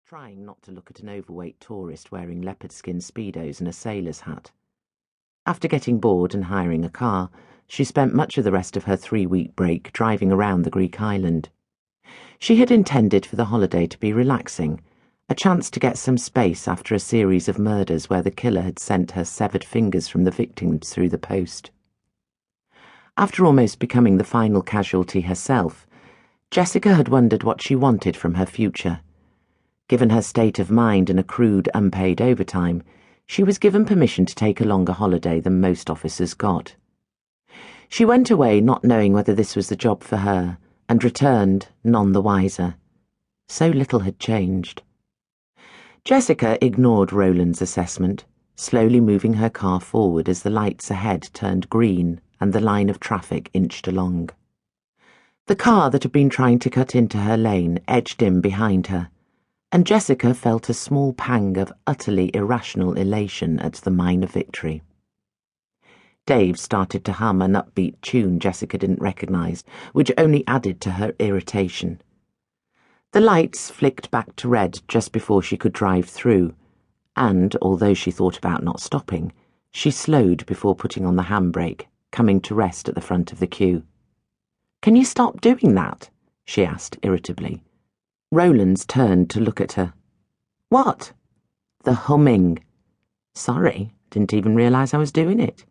trying not to look at an overweight tourist wearing leopard skin speedos and a sailor's hat. After getting bored and hiring a car, she spent much of the rest of her 3-week break driving around the Greek island. She had intended for the holiday to be relaxing, a chance to get some space after a series of murders where the killer had sent her severed fingers from the victims through the post. After almost becoming the final casualty herself, Jessica had wondered what she wanted from her future. Given her state of mind and accrued unpaid overtime, she was given permission to take a longer holiday than most officers got. She went away not knowing whether this was the job for her, and returned none the wiser. So little had changed. Jessica ignored Rowland's assessment, slowly moving her car forward as the lights ahead turned green and the line of traffic inched along. The car that had been trying to cut into her lane edged in behind her, and Jessica felt a small pang of utterly irrational elation at the minor victory. Dave started to hum an upbeat tune Jessica didn't recognise, which only added to her irritation. The lights flicked back to red just before she could drive through, and, although she thought about not stopping, she slowed before putting on the handbrake, coming to rest at the front of the queue. "Can you stop doing that?" she asked irritably. Rowlands turned to look at her. "What?" "The humming." "Sorry, didn't even realise I was doing it.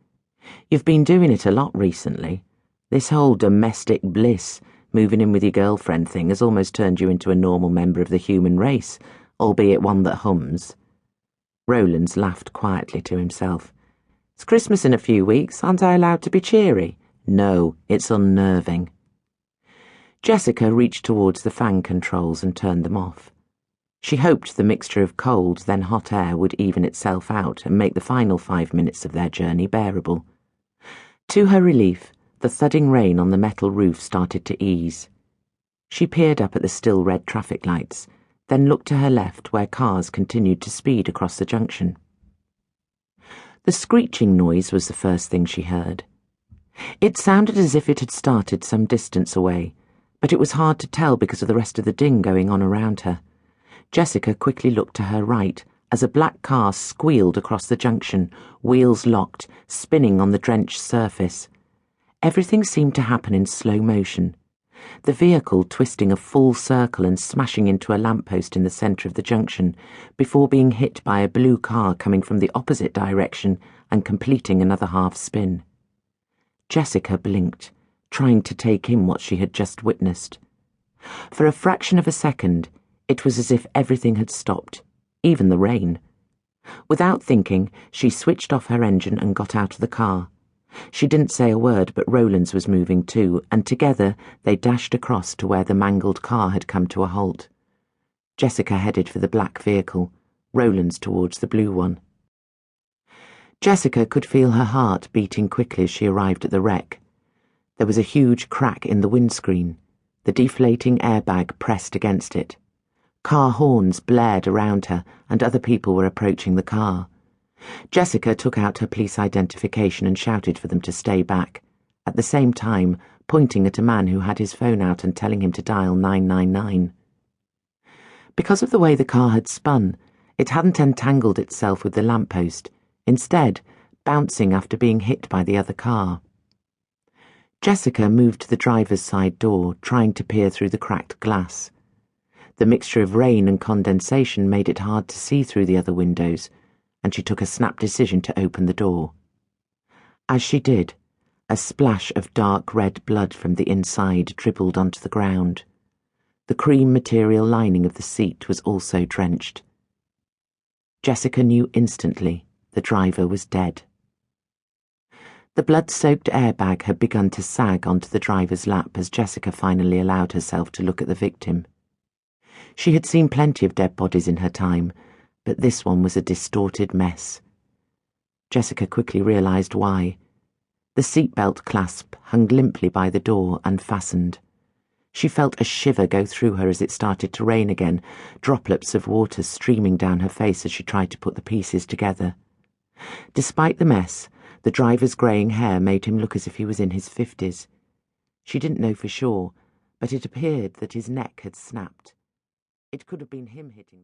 You've been doing it a lot recently. This whole domestic bliss, moving in with your girlfriend thing has almost turned you into a normal member of the human race, albeit one that hums." Rowlands laughed quietly to himself. "It's Christmas in a few weeks. Aren't I allowed to be cheery?" "No, it's unnerving." Jessica reached towards the fan controls and turned them off. She hoped the mixture of cold then hot air would even itself out and make the final 5 minutes of their journey bearable. To her relief, the thudding rain on the metal roof started to ease. She peered up at the still red traffic lights, then looked to her left where cars continued to speed across the junction. The screeching noise was the first thing she heard. It sounded as if it had started some distance away, but it was hard to tell because of the rest of the din going on around her. Jessica quickly looked to her right as a black car squealed across the junction, wheels locked, spinning on the drenched surface. Everything seemed to happen in slow motion, the vehicle twisting a full circle and smashing into a lamppost in the centre of the junction before being hit by a blue car coming from the opposite direction and completing another half spin. Jessica blinked, trying to take in what she had just witnessed. For a fraction of a second, it was as if everything had stopped, even the rain. Without thinking, she switched off her engine and got out of the car. She didn't say a word, but Rowlands was moving too, and together they dashed across to where the mangled car had come to a halt. Jessica headed for the black vehicle, Rowlands towards the blue one. Jessica could feel her heart beating quickly as she arrived at the wreck. There was a huge crack in the windscreen, the deflating airbag pressed against it. Car horns blared around her, and other people were approaching the car. Jessica took out her police identification and shouted for them to stay back, at the same time pointing at a man who had his phone out and telling him to dial 999. Because of the way the car had spun, it hadn't entangled itself with the lamppost, instead bouncing after being hit by the other car. Jessica moved to the driver's side door, trying to peer through the cracked glass. The mixture of rain and condensation made it hard to see through the other windows, and she took a snap decision to open the door. As she did, a splash of dark red blood from the inside dribbled onto the ground. The cream material lining of the seat was also drenched. Jessica knew instantly the driver was dead. The blood-soaked airbag had begun to sag onto the driver's lap as Jessica finally allowed herself to look at the victim. She had seen plenty of dead bodies in her time, but this one was a distorted mess. Jessica quickly realised why. The seatbelt clasp hung limply by the door, unfastened. She felt a shiver go through her as it started to rain again, droplets of water streaming down her face as she tried to put the pieces together. Despite the mess, the driver's greying hair made him look as if he was in his 50s. She didn't know for sure, but it appeared that his neck had snapped. It could have been him hitting the